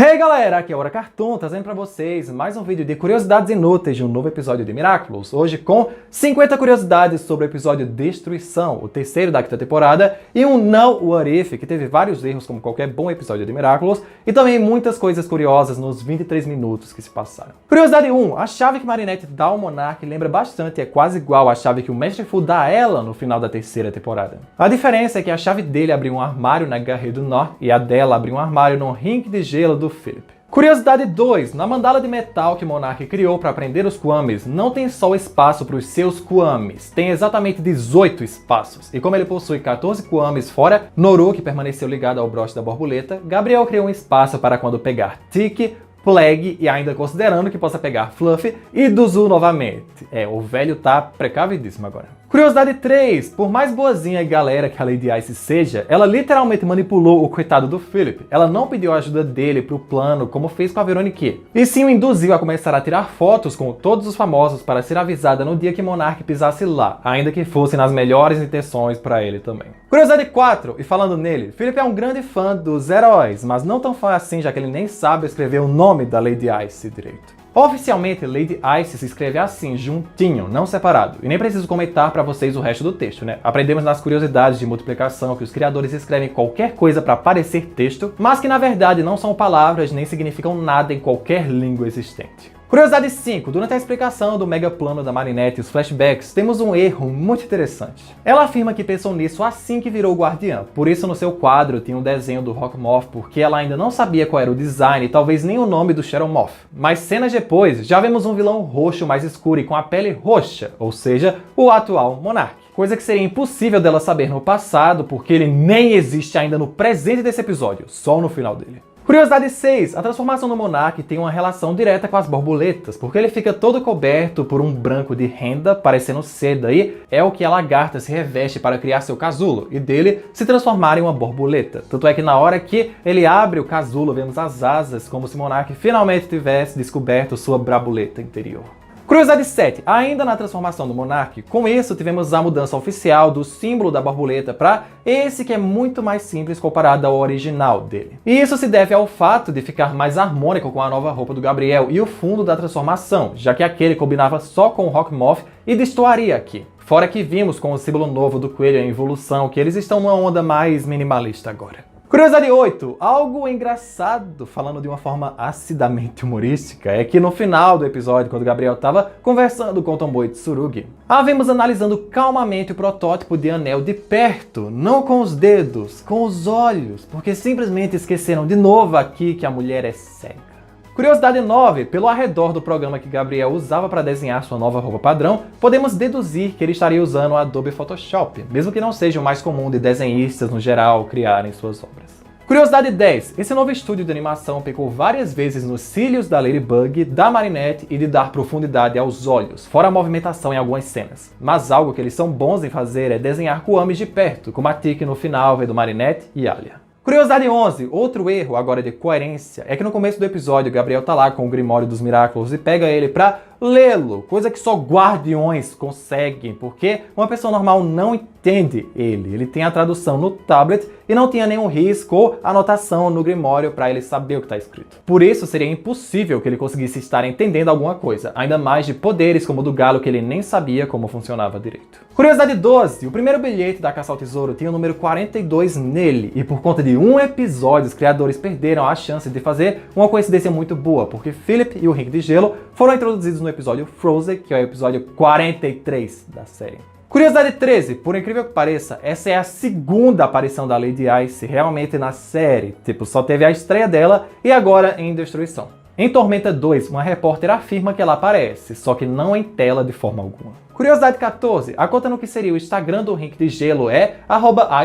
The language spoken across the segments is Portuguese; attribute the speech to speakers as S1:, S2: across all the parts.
S1: Hey galera, aqui é Hora Cartoon, trazendo pra vocês mais um vídeo de curiosidades inúteis de um novo episódio de Miraculous. Hoje com 50 curiosidades sobre o episódio Destruição, o terceiro da quinta temporada, e um não what if, que teve vários erros como qualquer bom episódio de Miraculous, e também muitas coisas curiosas nos 23 minutos que se passaram. Curiosidade 1, a chave que Marinette dá ao Monark lembra bastante e é quase igual à chave que o Mestre Fu dá a ela no final da terceira temporada. A diferença é que a chave dele abriu um armário na Garret du Nord e a dela abriu um armário no Rink de Gelo do Philip. Curiosidade 2. Na mandala de metal que Monark criou para prender os Kwamis, não tem só espaço para os seus Kwamis, tem exatamente 18 espaços. E como ele possui 14 Kwamis fora Noru, que permaneceu ligado ao broche da borboleta, Gabriel criou um espaço para quando pegar Tiki, Plague e ainda considerando que possa pegar Fluffy e Duzu novamente. O velho tá precavidíssimo agora. Curiosidade 3. Por mais boazinha e galera que a Lady Ice seja, ela literalmente manipulou o coitado do Philip. Ela não pediu a ajuda dele pro plano, como fez com a Veronique. E sim o induziu a começar a tirar fotos com todos os famosos para ser avisada no dia que Monark pisasse lá, ainda que fosse nas melhores intenções para ele também. Curiosidade 4. E falando nele, Philip é um grande fã dos heróis, mas não tão fã assim, já que ele nem sabe escrever o nome da Lady Ice direito. Oficialmente, Lady Ice se escreve assim, juntinho, não separado. E nem preciso comentar pra vocês o resto do texto, né? Aprendemos nas curiosidades de multiplicação que os criadores escrevem qualquer coisa pra parecer texto, mas que na verdade não são palavras nem significam nada em qualquer língua existente. Curiosidade 5. Durante a explicação do mega plano da Marinette e os flashbacks, temos um erro muito interessante. Ela afirma que pensou nisso assim que virou guardiã, por isso no seu quadro tinha um desenho do Rockmoth, porque ela ainda não sabia qual era o design e talvez nem o nome do Shadow Moth. Mas cenas depois, já vemos um vilão roxo mais escuro e com a pele roxa, ou seja, o atual Monark. Coisa que seria impossível dela saber no passado, porque ele nem existe ainda no presente desse episódio, só no final dele. Curiosidade 6. A transformação do Monark tem uma relação direta com as borboletas, porque ele fica todo coberto por um branco de renda, parecendo seda, e é o que a lagarta se reveste para criar seu casulo, e dele se transformar em uma borboleta. Tanto é que na hora que ele abre o casulo, vemos as asas, como se Monark finalmente tivesse descoberto sua brabuleta interior. Curiosidade 7. Ainda na transformação do Monark, com isso tivemos a mudança oficial do símbolo da borboleta para esse que é muito mais simples comparado ao original dele. E isso se deve ao fato de ficar mais harmônico com a nova roupa do Gabriel e o fundo da transformação, já que aquele combinava só com o Rockmoth e destoaria aqui. Fora que vimos com o símbolo novo do coelho em evolução que eles estão numa onda mais minimalista agora. Curiosidade 8. Algo engraçado, falando de uma forma acidamente humorística, é que no final do episódio, quando Gabriel estava conversando com o Tomboy Tsurugi, a vemos analisando calmamente o protótipo de anel de perto, não com os dedos, com os olhos, porque simplesmente esqueceram de novo aqui que a mulher é cega. Curiosidade 9. Pelo arredor do programa que Gabriel usava para desenhar sua nova roupa padrão, podemos deduzir que ele estaria usando o Adobe Photoshop, mesmo que não seja o mais comum de desenhistas no geral criarem suas obras. Curiosidade 10. Esse novo estúdio de animação pecou várias vezes nos cílios da Ladybug, da Marinette e de dar profundidade aos olhos, fora a movimentação em algumas cenas. Mas algo que eles são bons em fazer é desenhar Kwamis de perto, como a Tiki no final vendo Marinette e Alia. Curiosidade 11. Outro erro agora de coerência é que no começo do episódio Gabriel tá lá com o Grimório dos Miraculous e pega ele pra lê-lo, coisa que só guardiões conseguem, porque uma pessoa normal não entende ele. Ele tem a tradução no tablet e não tinha nenhum risco ou anotação no Grimório para ele saber o que está escrito. Por isso seria impossível que ele conseguisse estar entendendo alguma coisa, ainda mais de poderes como o do galo que ele nem sabia como funcionava direito. Curiosidade 12. O primeiro bilhete da Caça ao Tesouro tinha o número 42 nele, e por conta de um episódio os criadores perderam a chance de fazer uma coincidência muito boa, porque Philip e o Rink de Gelo foram introduzidos no episódio Frozen, que é o episódio 43 da série. Curiosidade 13. Por incrível que pareça, essa é a segunda aparição da Lady Ice realmente na série. Tipo, só teve a estreia dela e agora em Destruição. Em Tormenta 2, uma repórter afirma que ela aparece, só que não em tela de forma alguma. Curiosidade 14. A conta no que seria o Instagram do Rink de Gelo é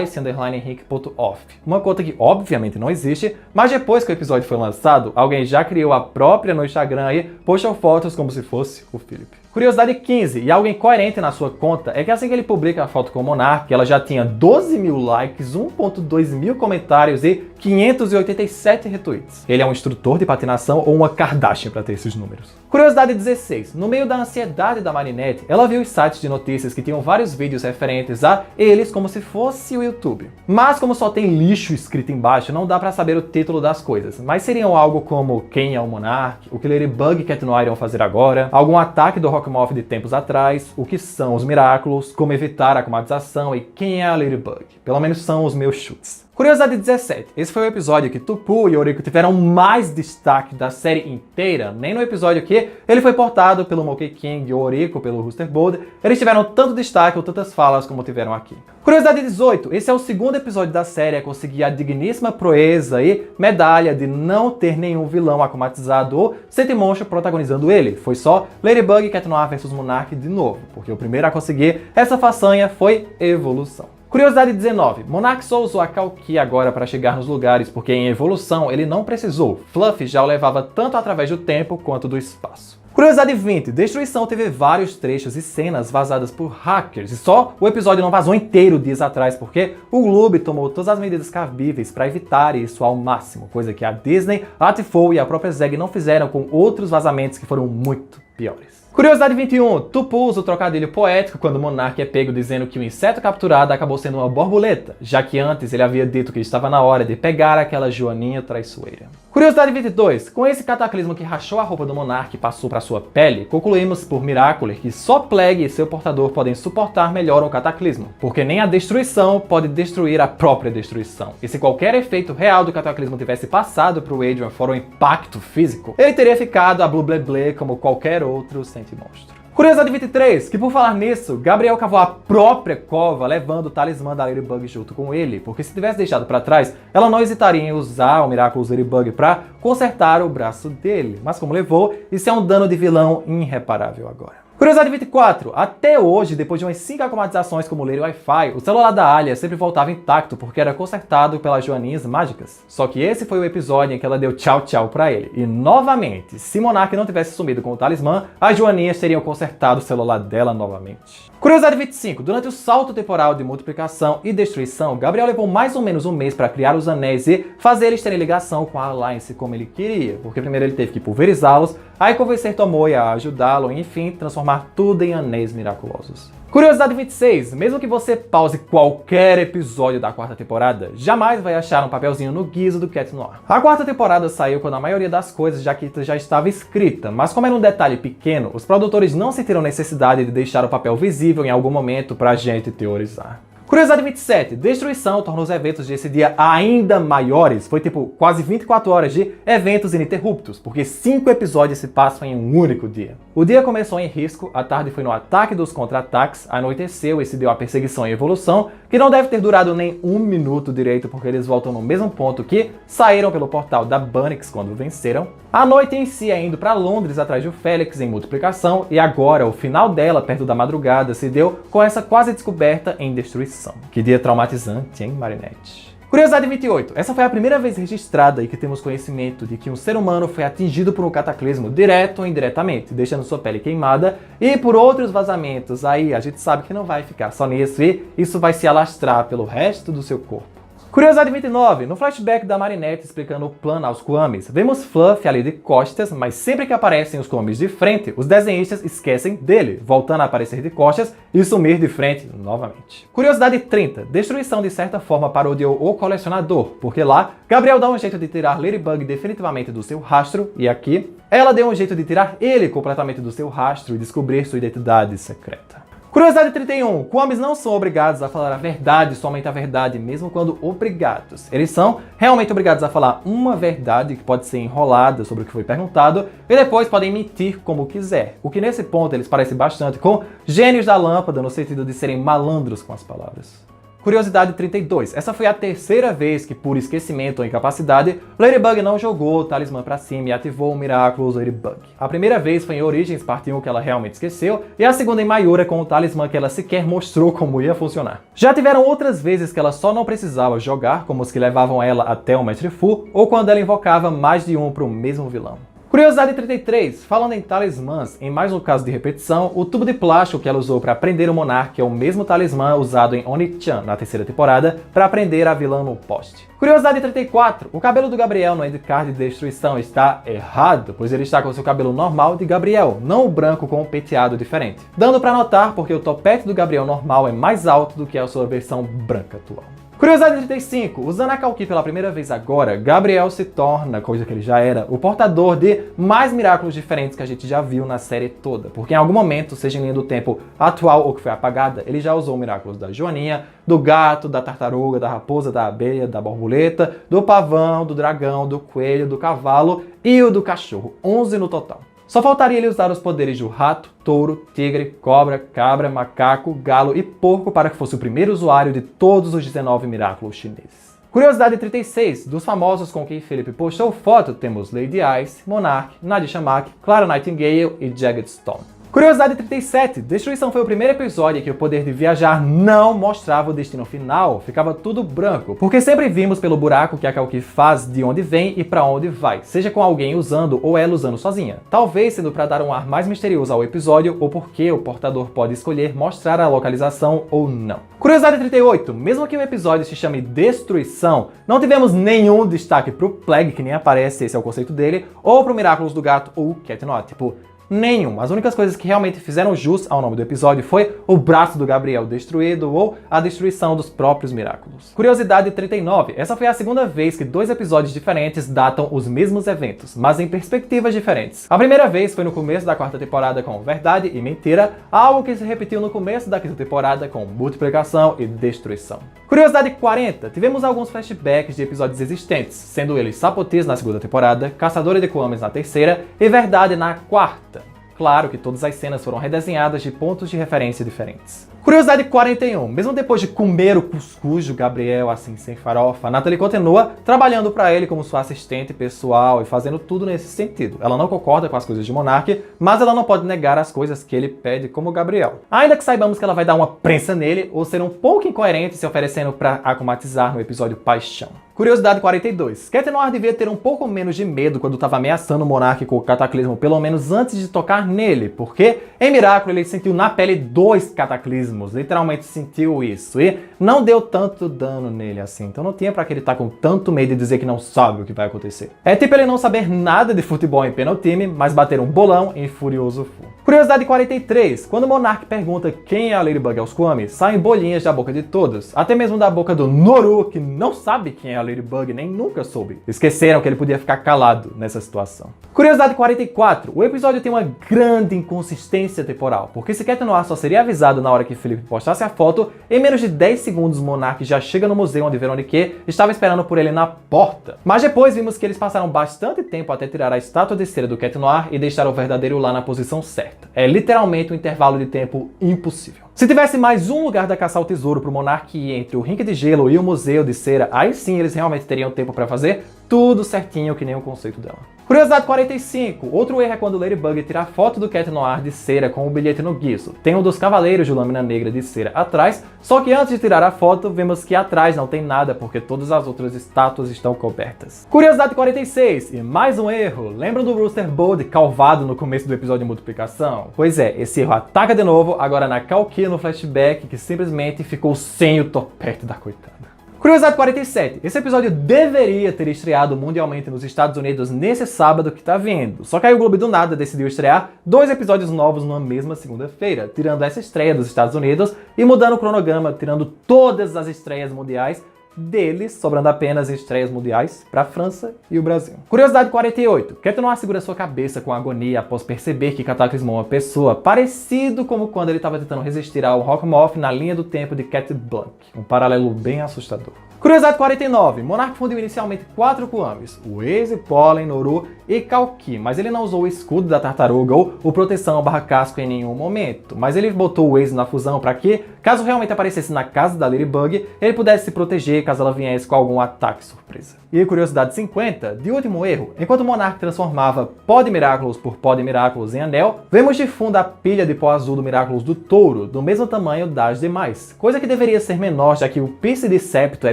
S1: @ice_rink.off. Uma conta que obviamente não existe, mas depois que o episódio foi lançado, alguém já criou a própria no Instagram e postou fotos como se fosse o Philip. Curiosidade 15. E algo incoerente na sua conta é que assim que ele publica a foto com o Monark, ela já tinha 12 mil likes, 1.2 mil comentários e 587 retweets. Ele é um instrutor de patinação ou uma Kardashian para ter esses números. Curiosidade 16. No meio da ansiedade da Marinette, ela viu dos sites de notícias que tinham vários vídeos referentes a eles como se fosse o YouTube. Mas como só tem lixo escrito embaixo, não dá pra saber o título das coisas, mas seriam algo como quem é o Monark, o que Ladybug e Cat Noir irão fazer agora, algum ataque do Rockmoth de tempos atrás, o que são os Miraculous, como evitar a comatização e quem é a Ladybug. Pelo menos são os meus chutes. Curiosidade 17. Esse foi o episódio que Tupu e Oriko tiveram mais destaque da série inteira. Nem no episódio que ele foi portado pelo Monkey King e Oriko pelo Rooster Bold, eles tiveram tanto destaque ou tantas falas como tiveram aqui. Curiosidade 18. Esse é o segundo episódio da série a conseguir a digníssima proeza e medalha de não ter nenhum vilão akumatizado ou Sentimonstro protagonizando ele. Foi só Ladybug e Cat Noir vs Monark de novo, porque o primeiro a conseguir essa façanha foi Evolução. Curiosidade 19. Monark só usou a Kalki agora para chegar nos lugares, porque em Evolução ele não precisou. Fluffy já o levava tanto através do tempo quanto do espaço. Curiosidade 20. Destruição teve vários trechos e cenas vazadas por hackers, e só o episódio não vazou inteiro dias atrás, porque o Gloob tomou todas as medidas cabíveis para evitar isso ao máximo, coisa que a Disney, a Tifou e a própria Zeg não fizeram com outros vazamentos que foram muito piores. Curiosidade 21. Tupu usa o trocadilho poético quando Monark é pego dizendo que o inseto capturado acabou sendo uma borboleta, já que antes ele havia dito que estava na hora de pegar aquela joaninha traiçoeira. Curiosidade 22. Com esse cataclismo que rachou a roupa do Monark e passou para sua pele, concluímos por Miraculer que só Plague e seu portador podem suportar melhor um cataclismo, porque nem a destruição pode destruir a própria destruição. E se qualquer efeito real do cataclismo tivesse passado para o Adrian fora um impacto físico, ele teria ficado a Bluble como qualquer outro Sentimonstro. Curiosidade 23, que por falar nisso, Gabriel cavou a própria cova levando o talismã da Ladybug junto com ele, porque se tivesse deixado para trás, ela não hesitaria em usar o Miraculous Ladybug para consertar o braço dele, mas como levou, isso é um dano de vilão irreparável agora. Curiosidade 24. Até hoje, depois de umas 5 acumatizações como ler Wi-Fi, o celular da Alia sempre voltava intacto porque era consertado pelas joaninhas mágicas. Só que esse foi o episódio em que ela deu tchau tchau pra ele. E novamente, se Monark não tivesse sumido com o talismã, as joaninhas teriam consertado o celular dela novamente. Curiosidade 25. Durante o salto temporal de multiplicação e destruição, Gabriel levou mais ou menos um mês para criar os anéis e fazer eles terem ligação com a Alliance como ele queria, porque primeiro ele teve que pulverizá-los, aí convencer Tomoe a ajudá-lo e enfim, transformar tudo em anéis miraculosos. Curiosidade 26. Mesmo que você pause qualquer episódio da quarta temporada, jamais vai achar um papelzinho no guiso do Cat Noir. A quarta temporada saiu quando a maioria das coisas já estava escrita, mas como era um detalhe pequeno, os produtores não sentiram necessidade de deixar o papel visível em algum momento pra gente teorizar. Curiosidade 27. Destruição torna os eventos desse dia ainda maiores. Foi tipo quase 24 horas de eventos ininterruptos, porque 5 episódios se passam em um único dia. O dia começou em Risco, a tarde foi no ataque dos contra-ataques, anoiteceu e se deu a perseguição e evolução, que não deve ter durado nem 1 minuto direito, porque eles voltam no mesmo ponto que saíram pelo portal da Bunnyx quando venceram. A noite em si é indo para Londres atrás do Félix em multiplicação, e agora o final dela, perto da madrugada, se deu com essa quase descoberta em destruição. Que dia traumatizante, hein, Marinette? Curiosidade 28. Essa foi a primeira vez registrada e que temos conhecimento de que um ser humano foi atingido por um cataclismo direto ou indiretamente, deixando sua pele queimada, e por outros vazamentos. Aí a gente sabe que não vai ficar só nisso e isso vai se alastrar pelo resto do seu corpo. Curiosidade 29. No flashback da Marinette explicando o plano aos Kwamis, vemos Fluffy ali de costas, mas sempre que aparecem os Kwamis de frente, os desenhistas esquecem dele, voltando a aparecer de costas e sumir de frente novamente. Curiosidade 30. Destruição de certa forma parodiou o Colecionador, porque lá, Gabriel dá um jeito de tirar Ladybug definitivamente do seu rastro, e aqui, ela deu um jeito de tirar ele completamente do seu rastro e descobrir sua identidade secreta. Curiosidade 31. Kwamis não são obrigados a falar a verdade, somente a verdade, mesmo quando obrigados. Eles são realmente obrigados a falar uma verdade que pode ser enrolada sobre o que foi perguntado e depois podem mentir como quiser. O que nesse ponto eles parecem bastante com gênios da lâmpada no sentido de serem malandros com as palavras. Curiosidade 32. Essa foi a terceira vez que, por esquecimento ou incapacidade, Ladybug não jogou o talismã pra cima e ativou o Miraculous Ladybug. A primeira vez foi em Origins Part 1 que ela realmente esqueceu, e a segunda em Mayura com o talismã que ela sequer mostrou como ia funcionar. Já tiveram outras vezes que ela só não precisava jogar, como os que levavam ela até o Mestre Fu, ou quando ela invocava mais de um para o mesmo vilão. Curiosidade 33, falando em talismãs, em mais um caso de repetição, o tubo de plástico que ela usou para prender o Monark é o mesmo talismã usado em Oni-chan na terceira temporada para prender a vilã no poste. Curiosidade 34, o cabelo do Gabriel no endcard de destruição está errado, pois ele está com seu cabelo normal de Gabriel, não o branco com um penteado diferente. Dando para notar porque o topete do Gabriel normal é mais alto do que a sua versão branca atual. Curiosidade 35. Usando a Kalki pela primeira vez agora, Gabriel se torna, coisa que ele já era, o portador de mais Miraculous diferentes que a gente já viu na série toda. Porque em algum momento, seja em linha do tempo atual ou que foi apagada, ele já usou o Miraculous da Joaninha, do gato, da tartaruga, da raposa, da abelha, da borboleta, do pavão, do dragão, do coelho, do cavalo e o do cachorro. 11 no total. Só faltaria ele usar os poderes do rato, touro, tigre, cobra, cabra, macaco, galo e porco para que fosse o primeiro usuário de todos os 19 Miraculous chineses. Curiosidade 36. Dos famosos com quem Felipe postou foto, temos Lady Ice, Monarch, Nadia Shamak, Clara Nightingale e Jagged Stone. Curiosidade 37. Destruição foi o primeiro episódio em que o poder de viajar não mostrava o destino final, ficava tudo branco, porque sempre vimos pelo buraco que a Kalki faz de onde vem e para onde vai, seja com alguém usando ou ela usando sozinha. Talvez sendo para dar um ar mais misterioso ao episódio ou porque o portador pode escolher mostrar a localização ou não. Curiosidade 38. Mesmo que o episódio se chame Destruição, não tivemos nenhum destaque pro Plague, que nem aparece, esse é o conceito dele, ou pro Miraculous do Gato ou Cat Noir, tipo, nenhum. As únicas coisas que realmente fizeram jus ao nome do episódio foi o braço do Gabriel destruído ou a destruição dos próprios Miraculous. Curiosidade 39. Essa foi a segunda vez que dois episódios diferentes datam os mesmos eventos, mas em perspectivas diferentes. A primeira vez foi no começo da quarta temporada com Verdade e Mentira, algo que se repetiu no começo da quinta temporada com Multiplicação e Destruição. Curiosidade 40. Tivemos alguns flashbacks de episódios existentes, sendo eles Sapotis na segunda temporada, Caçadora de Kwames na terceira e Verdade na quarta. Claro que todas as cenas foram redesenhadas de pontos de referência diferentes. Curiosidade 41. Mesmo depois de comer o cuscuz do Gabriel assim sem farofa, Natalie continua trabalhando para ele como sua assistente pessoal e fazendo tudo nesse sentido. Ela não concorda com as coisas de Monark, mas ela não pode negar as coisas que ele pede como Gabriel. Ainda que saibamos que ela vai dar uma prensa nele ou ser um pouco incoerente se oferecendo para acumatizar no episódio Paixão. Curiosidade 42. Cat Noir devia ter um pouco menos de medo quando estava ameaçando o Monark com o cataclismo, pelo menos antes de tocar nele, porque em Miraculous ele sentiu na pele 2 cataclismos, literalmente sentiu isso, e não deu tanto dano nele assim, então não tinha pra que ele estar com tanto medo de dizer que não sabe o que vai acontecer. É tipo ele não saber nada de futebol em penaltime, mas bater um bolão em Furioso Fu. Curiosidade 43. Quando o Monark pergunta quem é a Ladybug aos Kwame, saem bolinhas da boca de todos, até mesmo da boca do Noru, que não sabe quem é a Ladybug, nem nunca soube. Esqueceram que ele podia ficar calado nessa situação. Curiosidade 44. O episódio tem uma grande inconsistência temporal, porque se Cat Noir só seria avisado na hora que Felipe postasse a foto, em menos de 10 segundos Monark já chega no museu onde Veronique estava esperando por ele na porta. Mas depois vimos que eles passaram bastante tempo até tirar a estátua de cera do Cat Noir e deixar o verdadeiro lá na posição certa. É literalmente um intervalo de tempo impossível. Se tivesse mais um lugar da caça ao tesouro pro Monark ir entre o rink de gelo e o museu de cera, aí sim eles realmente teriam tempo para fazer tudo certinho que nem o conceito dela. Curiosidade 45. Outro erro é quando Ladybug tira a foto do Cat Noir de cera com o bilhete no guiço. Tem um dos cavaleiros de lâmina negra de cera atrás, só que antes de tirar a foto, vemos que atrás não tem nada, porque todas as outras estátuas estão cobertas. Curiosidade 46. E mais um erro. Lembram do Rooster Bold calvado no começo do episódio de Multiplicação? Pois é, esse erro ataca de novo, agora na Kalki no flashback, que simplesmente ficou sem o topete da coitada. Curiosidade 47. Esse episódio deveria ter estreado mundialmente nos Estados Unidos nesse sábado que tá vindo. Só que aí o Globo do nada decidiu estrear 2 episódios novos numa mesma segunda-feira, tirando essa estreia dos Estados Unidos e mudando o cronograma, tirando todas as estreias mundiais deles, sobrando apenas estreias mundiais para a França e o Brasil. Curiosidade 48. Cat Noir segura sua cabeça com agonia após perceber que cataclismou uma pessoa, parecido como quando ele estava tentando resistir ao Rockmoth na linha do tempo de Cat Blanc. Um paralelo bem assustador. Curiosidade 49. Monark fundiu inicialmente 4 Kwames, o Ace, Pollen, Noru e Kalki, mas ele não usou o escudo da tartaruga ou o proteção barra casco em nenhum momento, mas ele botou o Ace na fusão para que, caso realmente aparecesse na casa da Ladybug, ele pudesse se proteger caso ela viesse com algum ataque surpresa. E curiosidade 50, de último erro, enquanto Monark transformava pó de Miraculous por pó de Miraculous em anel, vemos de fundo a pilha de pó azul do Miraculous do touro, do mesmo tamanho das demais, coisa que deveria ser menor, já que o Pierce de Septo é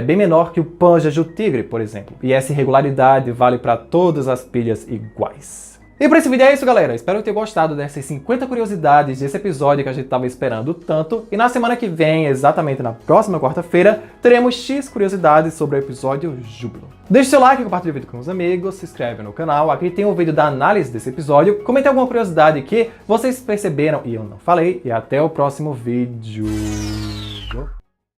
S1: bem menor que o Panjas do tigre, por exemplo, e essa irregularidade vale para todas as pilhas iguais. E por esse vídeo é isso, galera. Espero ter gostado dessas 50 curiosidades desse episódio que a gente estava esperando tanto. E na semana que vem, exatamente na próxima quarta-feira, teremos X curiosidades sobre o episódio Júbilo. Deixe seu like, compartilhe o vídeo com os amigos, se inscreve no canal. Aqui tem um vídeo da análise desse episódio. Comente alguma curiosidade que vocês perceberam e eu não falei. E até o próximo vídeo.